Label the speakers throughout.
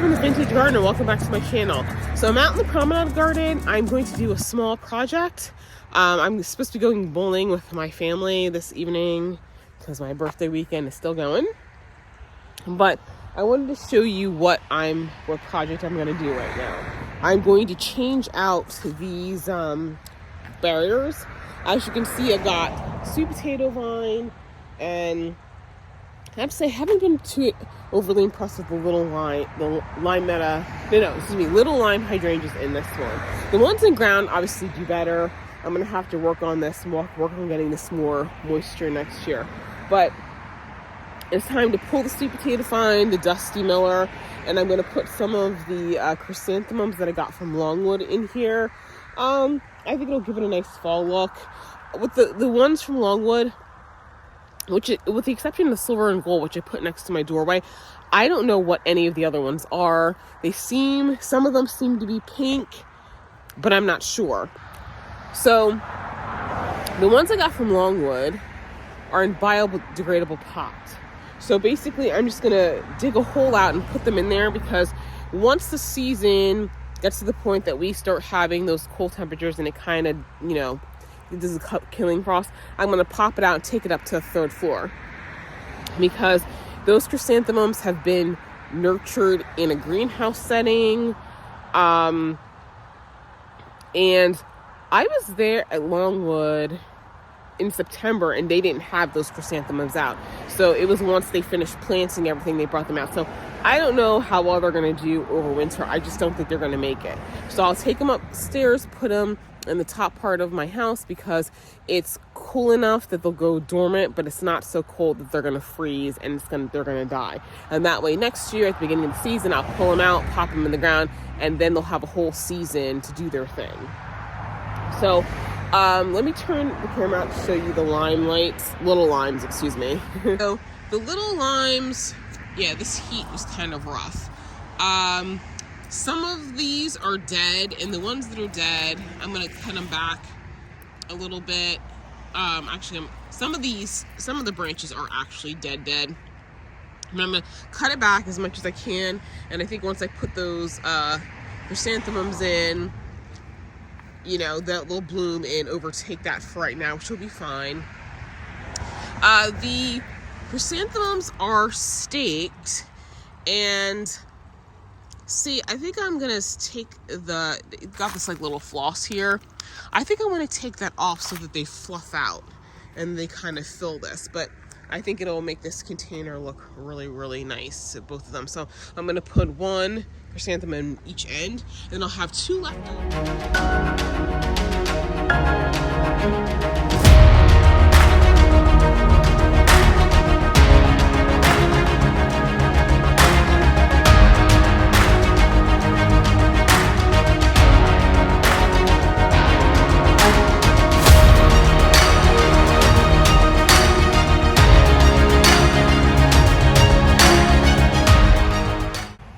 Speaker 1: from the Vintage Gardener. Welcome back to my channel. So I'm out in the promenade garden. I'm going to do a small project. I'm supposed to be going bowling with my family this evening because my birthday weekend is still going. But I wanted to show you what project I'm going to do right now. I'm going to change out these barriers. As you can see, I got sweet potato vine, and I have to say I haven't been too overly impressed with the little lime hydrangeas in this one. The ones in ground obviously do better. I'm gonna have to work on this, work on getting this more moisture next year. But it's time to pull the sweet potato vine, the Dusty Miller, and I'm gonna put some of the chrysanthemums that I got from Longwood in here. I think it'll give it a nice fall look. With the ones from Longwood, with the exception of the silver and gold, which I put next to my doorway, I don't know what any of the other ones are. Some of them seem to be pink, but I'm not sure. So the ones I got from Longwood are in biodegradable pots. So basically I'm just gonna dig a hole out and put them in there, because once the season gets to the point that we start having those cold temperatures and it kind of, this is a killing frost, I'm going to pop it out and take it up to the third floor, because those chrysanthemums have been nurtured in a greenhouse setting. And I was there at Longwood in September and they didn't have those chrysanthemums out. So it was once they finished planting everything, they brought them out. So I don't know how well they're going to do over winter. I just don't think they're going to make it. So I'll take them upstairs, put them in the top part of my house, because it's cool enough that they'll go dormant, but it's not so cold that they're going to freeze and they're going to die. And that way next year at the beginning of the season, I'll pull them out, pop them in the ground, and then they'll have a whole season to do their thing. So let me turn the camera out to show you the little limes, excuse me. So the little limes, yeah, this heat was kind of rough. Some of these are dead, and the ones that are dead, I'm going to cut them back a little bit. Some of the branches are actually dead. And I'm going to cut it back as much as I can, and I think once I put those chrysanthemums in, they'll bloom and overtake that for right now, which will be fine. The chrysanthemums are staked, and see, I think I'm gonna take got this little floss here. I think I want to take that off so that they fluff out and they kind of fill this, but I think it'll make this container look really, really nice, both of them. So I'm gonna put one chrysanthemum in each end, and I'll have two left over.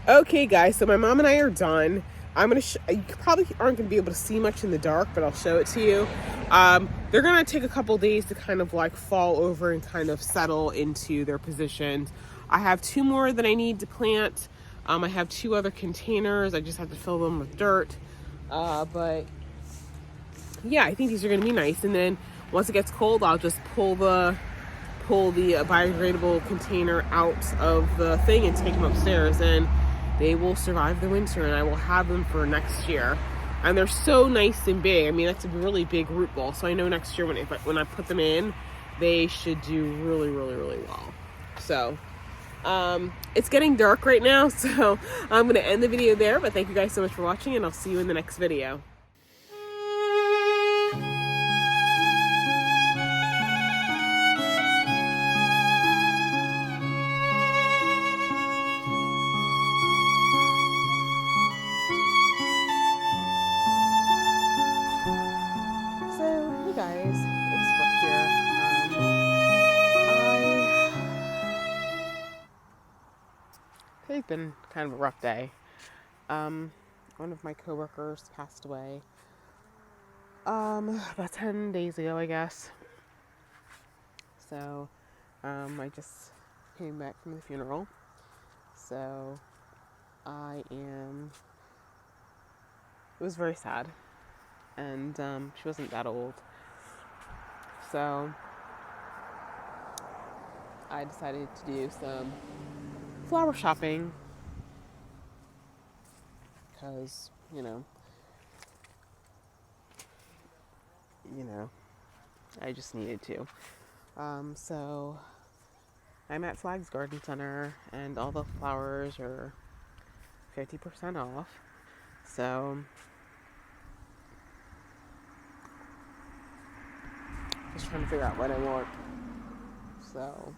Speaker 1: Okay guys, so my mom and I are done. You probably aren't going to be able to see much in the dark, but I'll show it to you. They're going to take a couple days to kind of fall over and kind of settle into their positions. I have two more that I need to plant. I have two other containers. I just have to fill them with dirt. But yeah, I think these are going to be nice. And then once it gets cold, I'll just pull the biodegradable container out of the thing and take them upstairs, and they will survive the winter, and I will have them for next year. And they're so nice and big. I mean, that's a really big root ball. So I know next year when I put them in, they should do really, really, really well. So it's getting dark right now, so I'm going to end the video there. But thank you guys so much for watching, and I'll see you in the next video. Guys, it's Brooke here. Today's been kind of a rough day. One of my coworkers passed away about 10 days ago, I guess. So I just came back from the funeral. So it was very sad. And she wasn't that old. So I decided to do some flower shopping because, I just needed to. So I'm at Flags Garden Center and all the flowers are 50% off. So just trying to figure out what I want. So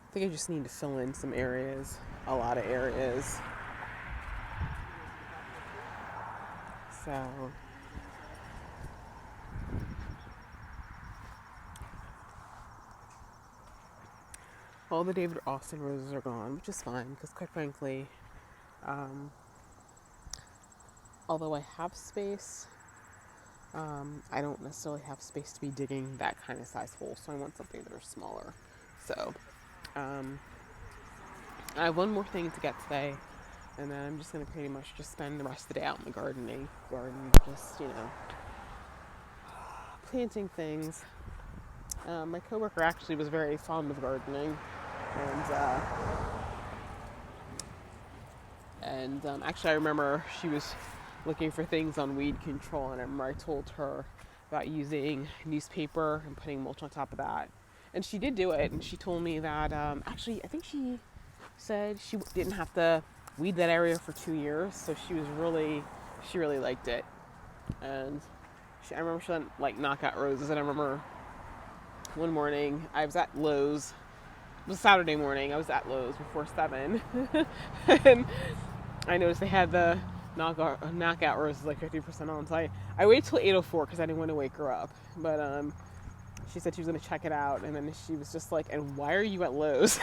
Speaker 1: I think I just need to fill in some areas, a lot of areas. So all the David Austin roses are gone, which is fine because quite frankly, although I have space, I don't necessarily have space to be digging that kind of size hole, so I want something that are smaller. So I have one more thing to get today, and then I'm just going to pretty much just spend the rest of the day out in the garden, just, planting things. My coworker actually was very fond of gardening, and actually I remember she was looking for things on weed control, and I remember I told her about using newspaper and putting mulch on top of that, and she did do it. And she told me that actually I think she said she didn't have to weed that area for 2 years, so she really liked it. And I remember she didn't like knockout roses, and I remember one morning I was at Lowe's. It was Saturday morning. I was at Lowe's before 7, and I noticed they had the knockout roses like 50% on. So I waited till 8:04 because I didn't want to wake her up. But she said she was going to check it out, and then she was just like, "And why are you at Lowe's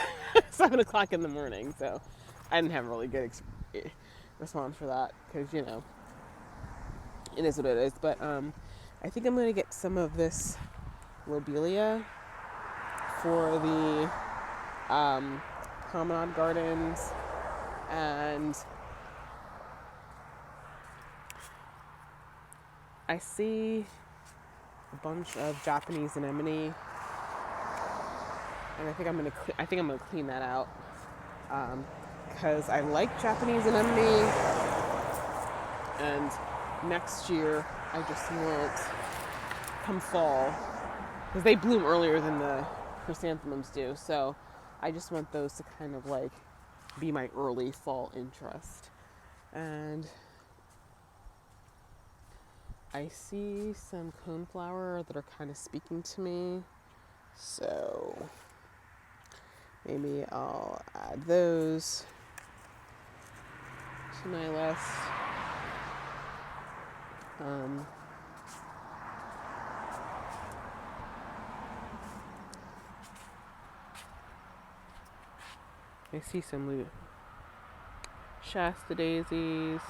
Speaker 1: 7 o'clock in the morning?" So I didn't have a really good response for that because it is what it is. But I think I'm going to get some of this lobelia for the promenade gardens, and I see a bunch of Japanese anemone, and I think I'm gonna clean that out because I like Japanese anemone, and next year I just want, come fall, because they bloom earlier than the chrysanthemums do, so I just want those to kind of like be my early fall interest. And I see some coneflower that are kind of speaking to me, so maybe I'll add those to my list. I see some Shasta daisies,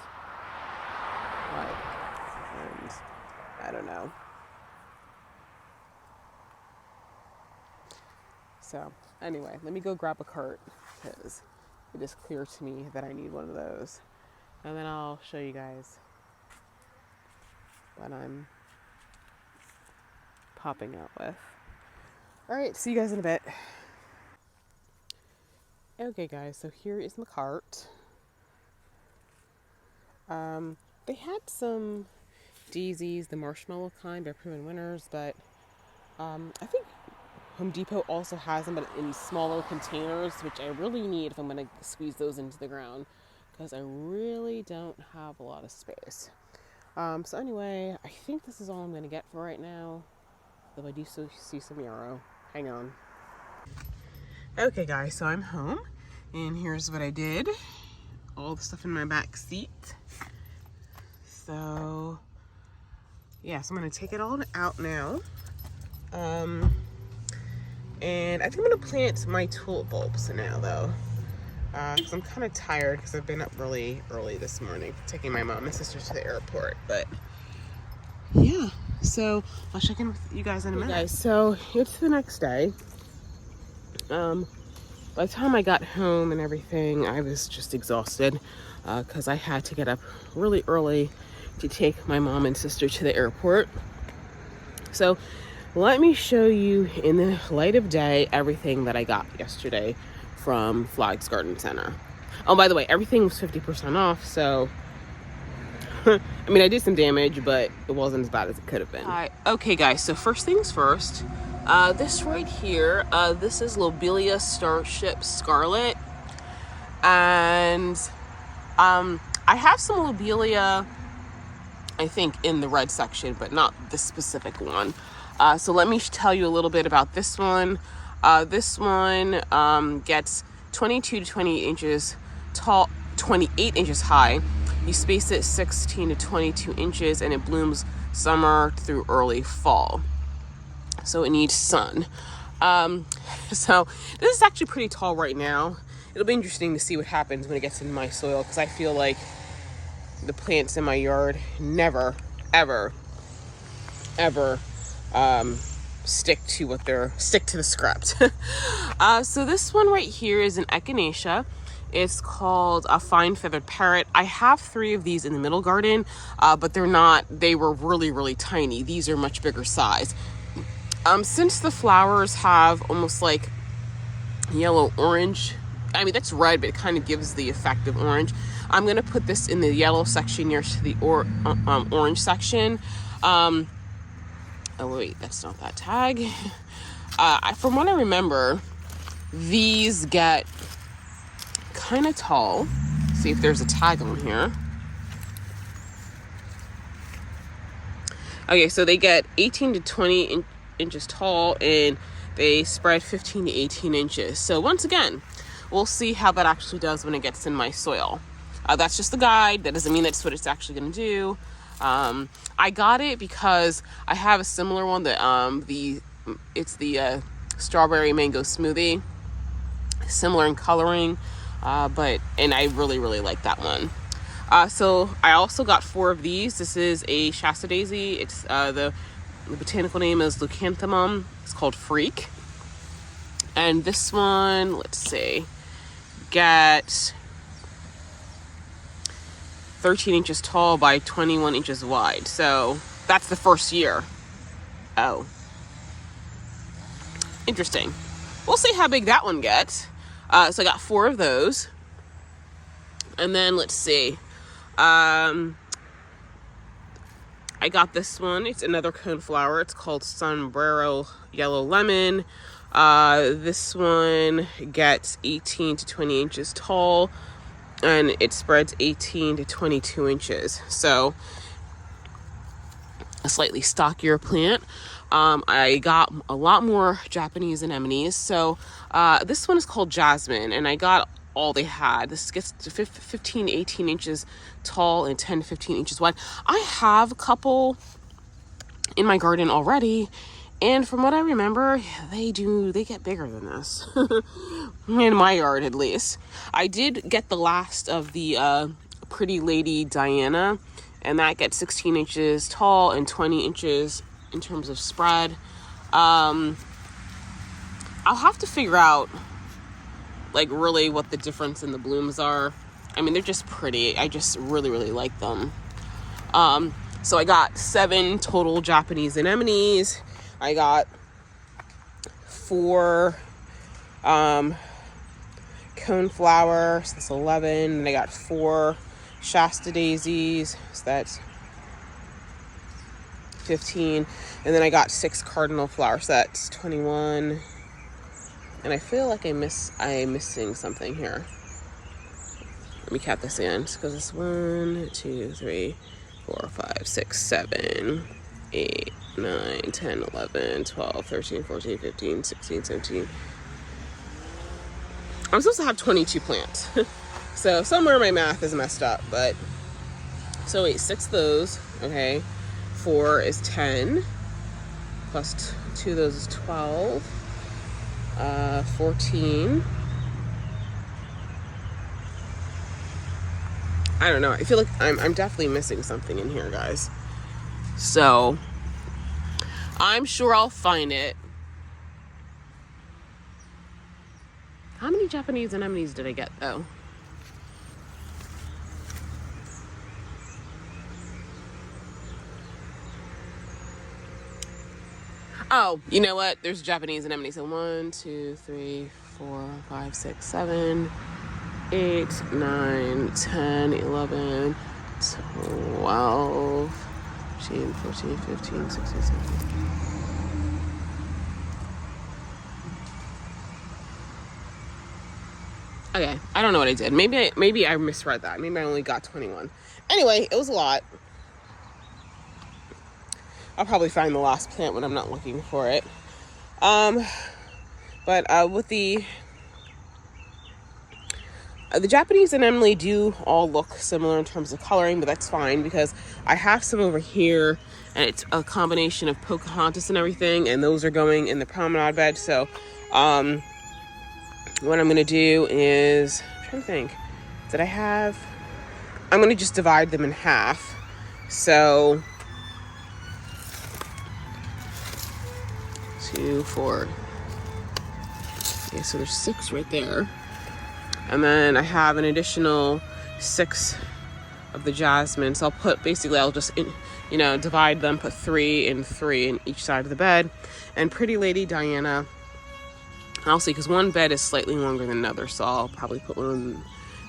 Speaker 1: and I don't know. So anyway, let me go grab a cart because it is clear to me that I need one of those, and then I'll show you guys what I'm popping out with. All right, see you guys in a bit. Okay guys, so here is my cart. They had some daisies, the marshmallow kind by Proven Winners, but I think Home Depot also has them, but in smaller containers, which I really need if I'm going to squeeze those into the ground, because I really don't have a lot of space. So anyway, I think this is all I'm going to get for right now, though I do see some yarrow. Hang on. Okay guys, so I'm home, and here's what I did. All the stuff in my back seat. So yeah, so I'm gonna take it all out now. And I think I'm gonna plant my tulip bulbs now though. Because I'm kind of tired because I've been up really early this morning taking my mom and sister to the airport. But yeah, so I'll check in with you guys in a minute. Guys, so it's the next day. by the time I got home and everything, I was just exhausted because I had to get up really early to take my mom and sister to the airport. So let me show you in the light of day everything that I got yesterday from Flags Garden Center. Oh, by the way, everything was 50% off, so I mean, I did some damage, but it wasn't as bad as it could have been. Okay, guys, so first things first. This right here, this is Lobelia Starship Scarlet. And I have some Lobelia, I think, in the red section, but not this specific one. So let me tell you a little bit about this one. This one gets 22 to 28 inches tall, 28 inches high. You space it 16 to 22 inches, and it blooms summer through early fall. So it needs sun. So this is actually pretty tall right now. It'll be interesting to see what happens when it gets into my soil, because I feel like the plants in my yard never, ever stick to the script. So this one right here is an echinacea. It's called a fine feathered parrot. I have 3 of these in the middle garden, but they were really, really tiny. These are much bigger size. Since the flowers have almost like yellow orange, I mean, that's red, but it kind of gives the effect of orange. I'm going to put this in the yellow section nearest to the orange section. Oh wait, that's not that tag. From what I remember, these get kind of tall. See if there's a tag on here. Okay, so they get 18 to 20 inches tall, and they spread 15 to 18 inches. So once again, we'll see how that actually does when it gets in my soil. That's just the guide. That doesn't mean that's what it's actually going to do. I got it because I have a similar one that it's the strawberry mango smoothie, similar in coloring, and I really, really like that one. So I also got 4 of these. This is a Shasta daisy. It's the botanical name is Leucanthemum. It's called Freak. And this one, let's see, get 13 inches tall by 21 inches wide. So that's the first year. Oh, interesting. We'll see how big that one gets. So I got 4 of those. And then let's see. I got this one. It's another coneflower. It's called Sombrero Yellow Lemon. This one gets 18 to 20 inches tall, and it spreads 18 to 22 inches. So a slightly stockier plant. I got a lot more Japanese anemones. So this one is called Jasmine, and I got all they had. This gets to 15 to 18 inches tall and 10 to 15 inches wide. I have a couple in my garden already, and from what I remember, they get bigger than this. In my yard, at least. I did get the last of the Pretty Lady Diana, and that gets 16 inches tall and 20 inches in terms of spread. I'll have to figure out like really what the difference in the blooms are. I mean, they're just pretty. I just really, really like them. So I got 7 total Japanese anemones. I got 4 coneflower, so that's 11. And I got 4 Shasta daisies, so that's 15. And then I got 6 cardinal flowers, so that's 21. And I feel like I'm missing something here. Let me count this in, because it's 1, 2, 3, 4, 5, 6, 7, 8, 9, 10, 11, 12, 13, 14, 15, 16, 17. I'm supposed to have 22 plants. So somewhere my math is messed up, but so wait, 6 of those, okay. 4 is 10, plus 2 of those is 12, 14. I don't know. I feel like I'm definitely missing something in here, guys. So I'm sure I'll find it. How many Japanese anemones did I get though? Oh, you know what? There's Japanese anemone. So 1, 2, 3, 4, 5, 6, 7, 8, 9, 10, 11, 12, 13, 14, 15, 16, 17. Okay, I don't know what I did. Maybe I misread that. Maybe I only got 21. Anyway, it was a lot. I'll probably find the last plant when I'm not looking for it. But with the Japanese anemone do all look similar in terms of coloring, but that's fine because I have some over here and it's a combination of Pocahontas and everything, and those are going in the promenade bed. So what I'm going to do is, I'm trying to think, I'm going to just divide them in half. So 2, 4. Okay, so there's 6 right there. And then I have an additional 6 of the jasmine. So I'll just, divide them, put 3 and 3 in each side of the bed. And Pretty Lady Diana, I'll see, because one bed is slightly longer than another. So I'll probably put one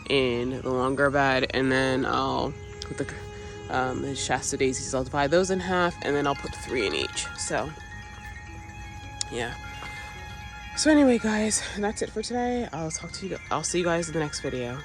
Speaker 1: in the longer bed. And then I'll put the Shasta Daisies, I'll divide those in half. And then I'll put 3 in each. So, yeah. So anyway, guys, that's it for today. I'll see you guys in the next video.